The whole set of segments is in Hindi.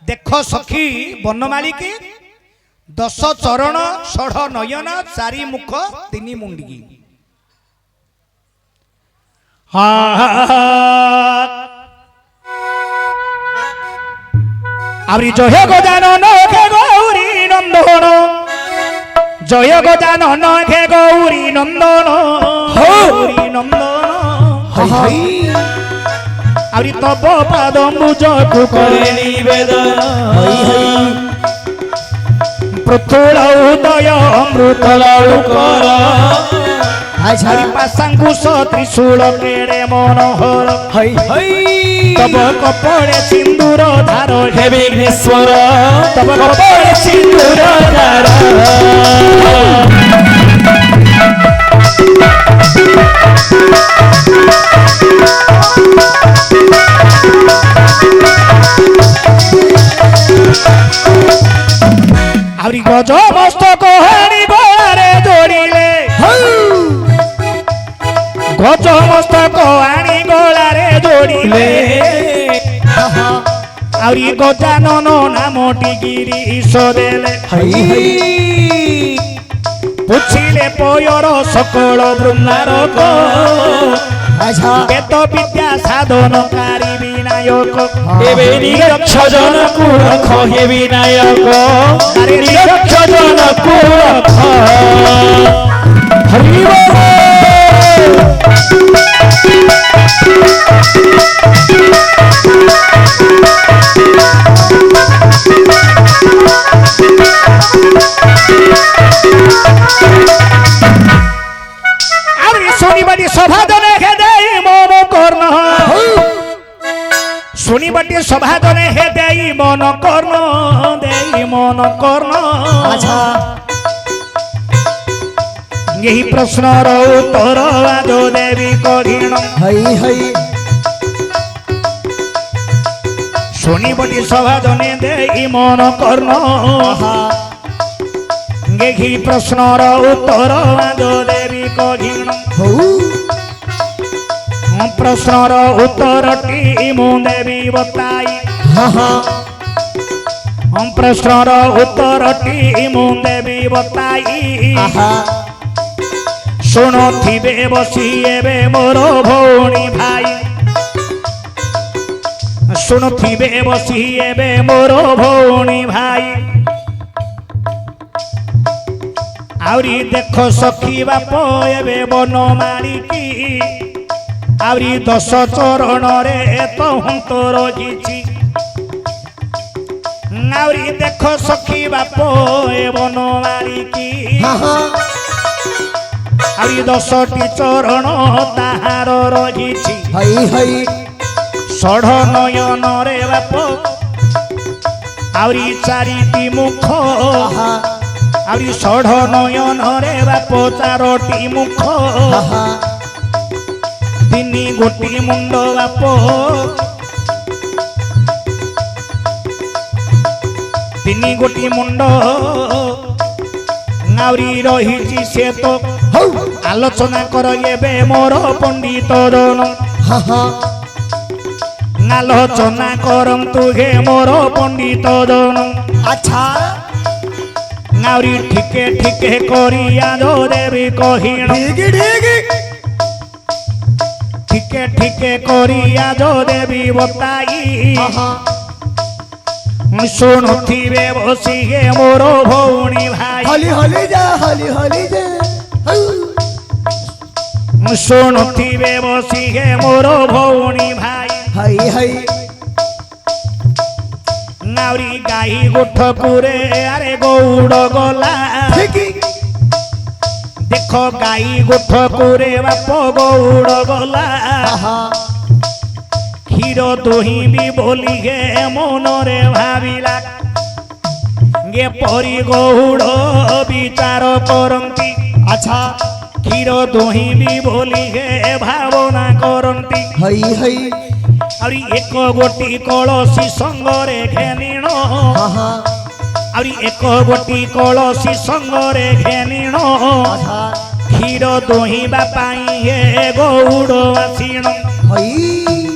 देख सखी बनमाली की 10 चरण 6 नयन 4 मुख 3 मुंडी आवरी जय गजानन हे गौरी नंदन जय गजानन हे गौरी नंदन गौरी नंदन आवरी तब पाद मुझ करे निवेदन पृथुल उदय अमृत कर पाशांकुश त्रिशूल केड़े मनोहर तब कपड़े सिंदूर धार हे विघ्नेश्वर तब कपड़े सिंदूर धार आवरी गज मस्तक हाणी गलारे जोड़िले गज मस्तक हाणी गलारे जोड़िले आवरी गजानन नामटी गिरीश देले पुछिले पयर सकल ब्रह्मारक वेद विद्या साधनकारी विनायक एबे निरक्ष जन कुरख हे विनायक निरक्ष जन कुरख हरि शनिबाटी सभा जने हे देई मन कर्ण शनिबाटी सभा जने हे देई मन कर्ण अच्छा यही प्रश्नर उत्तर आज देवी कहिण हई हई शनिबाटी सभा जने देई मन कर्ण यही प्रश्नर उत्तर आज देवी कहिण प्रश्नर उत्तर टी मु देवी बताई प्रश्नर उत्तर टी मु देवी बताई शुणुथिबे बसी एबे मोर भौणी भाई शुणुथिबे बसी एबे मोर भौणी भाई आवरी देख सखी बाप एबे बन मारिकी आवरी 10 चरण रे तो रही आवरी देख सखी बाप ए बन मारिकी आवरी 10टी चरण ताहार रही षढ़ नयन रे बाप आवरी 4टी मुख आवरी षढ़ नयन रे बाप 4टी मुख 3 गोटी मुंड बाप 3 गोटी मुंड आवरी रही से तो आलोचना कर एबे मोर पंडित जन आलोचना करंतु हे मोर पंडित जन अच्छा आवरी ठीके ठीके करिया जो देवी कहिण ठीके ठीके करिया जो देवी बताई शुणुथिबे बसी हे मोर भौणी भाई हली हली जा शुणुथिबे बसी हे मोर भौणी भाई हई हई नावरी गाई गोठ पुरे अरे गौड़ गला देख गाई गोठ पुरे बाप गौड़ गला क्षीर दोही भी बोली गे मनरे भाविला गे परी गौड़ विचार करंती अच्छा क्षीर दोही भी बोली गे भावना करंती हई हई अरी एक गोटी कलसी संगरे घेनिण अरी एक गोटी कलसी संगरे घेनिण क्षीर दोहिबा पाई हे गौड़ आसीण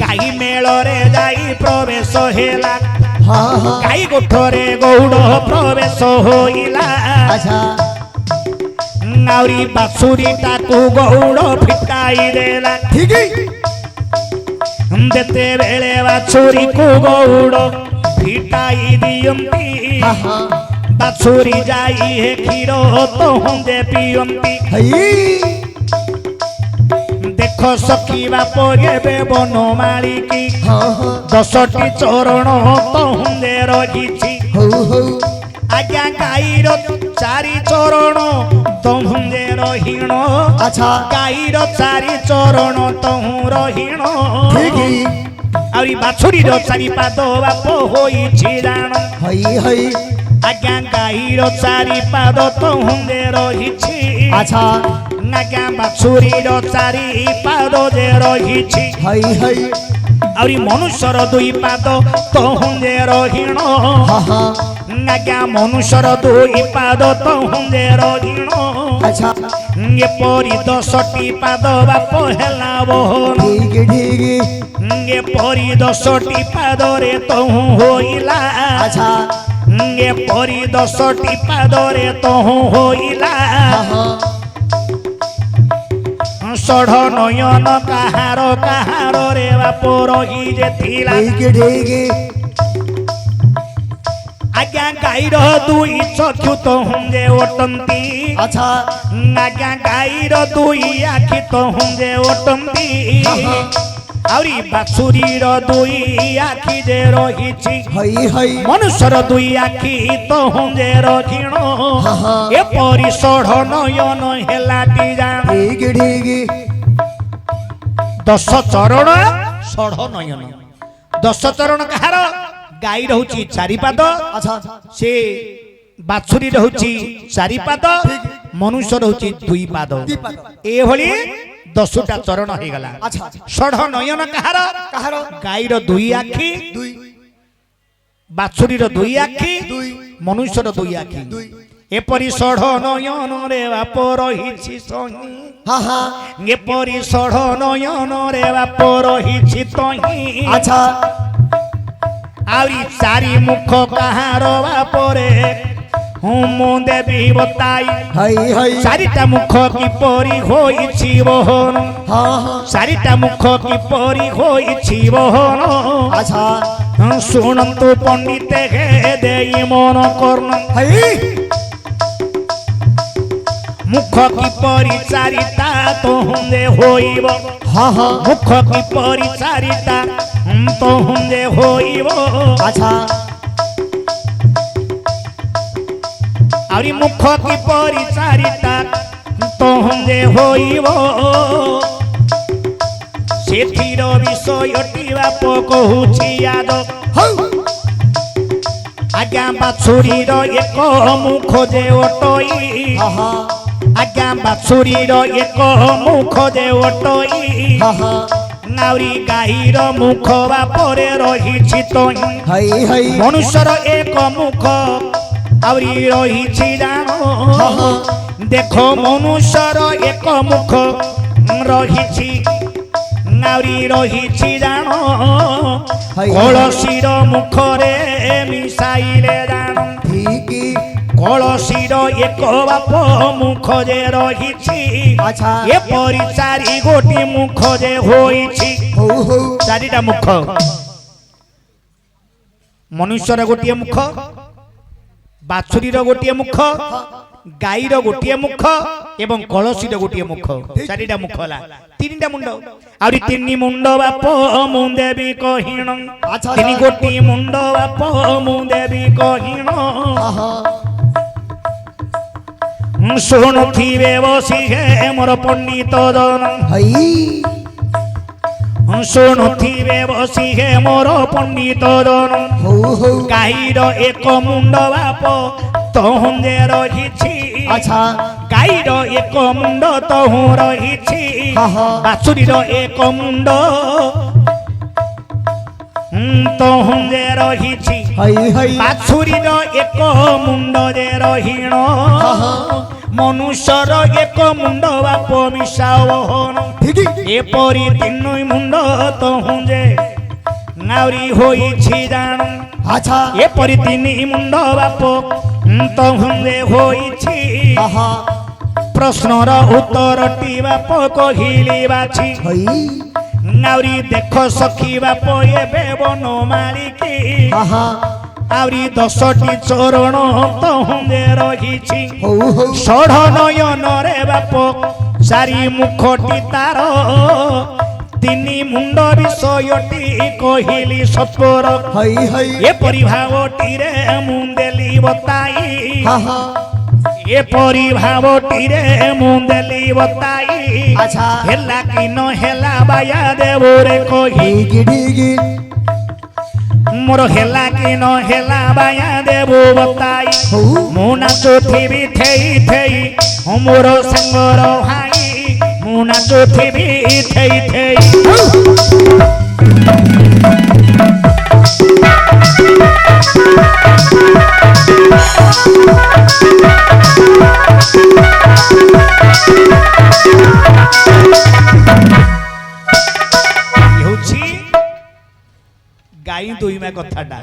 गाई मेल रे जाई प्रवेश हेला ଗାଈ ଗୋଠରେ ଗୌଡ଼ ପ୍ରବେଶ ହୋଇଲା ଆଉରି ବାଛୁରୀ ତାକୁ ଗୌଡ଼ ଫିଟାଇ ଦେଲା ଯେତେବେଳେ ବାଛୁରୀକୁ ଗୌଡ଼ ଫିଟାଇ ଦିଅନ୍ତି ବାଛୁରୀ ଯାଇ ହେ କ୍ଷୀର ତହୁଁଦେ ପିଅନ୍ତି ଦେଖ ସଖୀ ବାପ ଏବେ ବନମାଳିକି 10ଟି ଚରଣ ତହୁଁଦେ ରହିଛି ଆଜ୍ଞା ଗାଈର 4 ଚରଣ ତହୁଁଦେ ରହିଣ ଗାଈର 4 ଚରଣ ତହୁଁ ରହିଣ ଆହୁରି ବାଛୁରୀର 4 ପାଦ ବାପ ହୋଇଛି ଜାଣ ଆଜ୍ଞା ଗାଈର 4 ପାଦ ତହୁଁଦେ ରହିଛି ଆଜ୍ଞା ବାଛୁରୀର 4 ପାଦ ଯେ ରହିଛି ଆହୁରି ମନୁଷ୍ୟର 2 ପାଦ ତହୁଁଦେ ରହିଣ ଆଜ୍ଞା ମନୁଷ୍ୟର 2 ପାଦ ତହୁଁଦେ ରହିଣ ଏପରି 10ଟି ପାଦ ବାପ ହେଲା ବହନ ଏପରି 10ଟି ପାଦରେ ତହୁଁ ହୋଇଲା ଏପରି 10ଟି ପାଦରେ ତହୁଁ ହୋଇଲା ଷଢ଼ ନୟନ କାହାର କାହାରରେ ବାପ ରହି ଯେ ଥିଲା ଆଜ୍ଞା ଗାଈର 2 ଚକ୍ଷୁ ତହୁଁଦେ ଅଟନ୍ତି ଆଜ୍ଞା ଗାଈର 2 ଆଖି ତହୁଁଦେ ଅଟନ୍ତି ଆହୁରି ବାଛୁରୀର 2 ଆଖି ଯେ ରହିଛି ମନୁଷ୍ୟର 2 ଆଖି ତହୁଁଦେ ରହିଣ ଏପରି ଷଢ଼ ନୟନ ହେଲାଟି ଜାଣ 10 ଚରଣ ଷଢ଼ ନୟନ 10 ଚରଣ କାହାର ଗାଈ ରହୁଛି 4 ପାଦ ସେ ବାଛୁରୀ ରହୁଛି 4 ପାଦ ମନୁଷ୍ୟ ରହୁଛି 2 ପାଦ ଏଭଳି 10ଟା ଚରଣ ହେଇଗଲା ଷଢ଼ ନୟନ କାହାର ଗାଈର 2 ଆଖି ବାଛୁରୀର 2 ଆଖି ମନୁଷ୍ୟର 2 ଆଖି ଏପରି ଷଢ଼ ନୟନରେ ବାପ ରହିଛି ସହି ଏପରି ଷଢ଼ ନୟନରେ ବାପ ରହିଛି ତହିଁ ଆହୁରି 4 ମୁଖ କାହାର ବାପରେ ମୁଁ ଦେବି ବତାଇ 4ଟା ମୁଖ କିପରି ହୋଇଛି ବହନ 4ଟା ମୁଖ କିପରି ହୋଇଛି ବହନ ଶୁଣନ୍ତୁ ପଣ୍ଡିତ ହେ ଦେଇ ମନ କର୍ଣ୍ଣ ମୁଖ କିପରି 4ଟା ତହୁଁଦେ ହୋଇବ ମୁଖ କିପରି 4ଟା ତହୁଁଦେ ହୋଇବ ଆହୁରି ମୁଖ କିପରି 4ଟା ତହୁଁଦେ ହୋଇବ ସେଥିର ବିଷୟଟି ବାପ କହୁଛି ଆଦ ଆଜ୍ଞା ବାଛୁରୀର 1 ମୁଖ ଯେ ଅଟଇ ଆଜ୍ଞା ବାଛୁରୀର 1 ମୁଖ ଯେ ଅଟଇ ଆହୁରି ଗାଈର ମୁଖ ବାପରେ ରହିଛି ତହିଁ ମନୁଷ୍ୟର 1 ମୁଖ ଆହୁରି ରହିଛି ଜାଣ ଦେଖ ମନୁଷ୍ୟର 1 ମୁଖ ରହିଛି ଆହୁରି ରହିଛି ଜାଣ କଳସୀର ମୁଖରେ ମିଶାଇଲେ ଜାଣ କଳସୀର 1 ବାପ ମୁଖ ଯେ ରହିଛି ଏପରି 4 ଗୋଟି ମୁଖ ଯେ ହୋଇଛି 4ଟା ମୁଖ ମନୁଷ୍ୟର 1 ମୁଖ ବାଛୁରୀର 1 ମୁଖ ଗାଈର 1 ମୁଖ ଏବଂ କଳସୀର 1 ମୁଖ 4ଟା ମୁଖ ହେଲା 3ଟା ମୁଣ୍ଡ ଆହୁରି 3 ମୁଣ୍ଡ ବାପ ମୁଁ ଦେବି କହିଣ 3 ଗୋଟି ମୁଣ୍ଡ ବାପ ମୁଁ ଦେବି କହିଣ ଶୁଣୁଥିବେ ବସି ହେ ମୋର ପଣ୍ଡିତ ଜନ ଶୁଣୁଥିବେ ବସି ହେ ମୋର ପଣ୍ଡିତ ଜନ ଗାଈର 1 ମୁଣ୍ଡ ବାପ ତହୁଁଦେ ରହିଛି ଗାଈର 1 ମୁଣ୍ଡ ତହୁଁ ରହିଛି ବାଛୁରୀର 1 ମୁଣ୍ଡ ତହୁଁଦେ ରହିଛି ବାଛୁରୀର 1 ମୁଣ୍ଡ ଯେ ରହିଣ ମନୁଷ୍ୟର 1 ମୁଣ୍ଡ ବାପ ମିଶାଅ ଏପରି 3 ମୁଣ୍ଡ ତହୁଁ ଯେ ନାଉରି ହୋଇଛି ଜାଣ अच्छा एपरि तिनि मुंड बाप तो हुए होइछि आहा प्रश्नर उत्तर टी बाप कहिली बाछि हई नाउरी देख सखी बाप एबे बन मारिकी आहा आवरी 10टी चरण तो हुए रहिछि हौ हौ षढ़ नयन रे बाप चारि मुखटी तार तिनि मुंड विषयटी कहिली सत्वर हई हई एपरि भावटी रे मुंदेली बताई आहा एपरि भावटी रे मुंदेली बताई अच्छा हेला कि न हेला बाया देवो रे कहि डिगी डिगी मोर हेला कि न हेला बाया देवो बताई हौ मु नाचुथिबि थेई थेई मोर संगर भाई मु नाचुथिबि थेई थेई गाई दुईमा कथाटा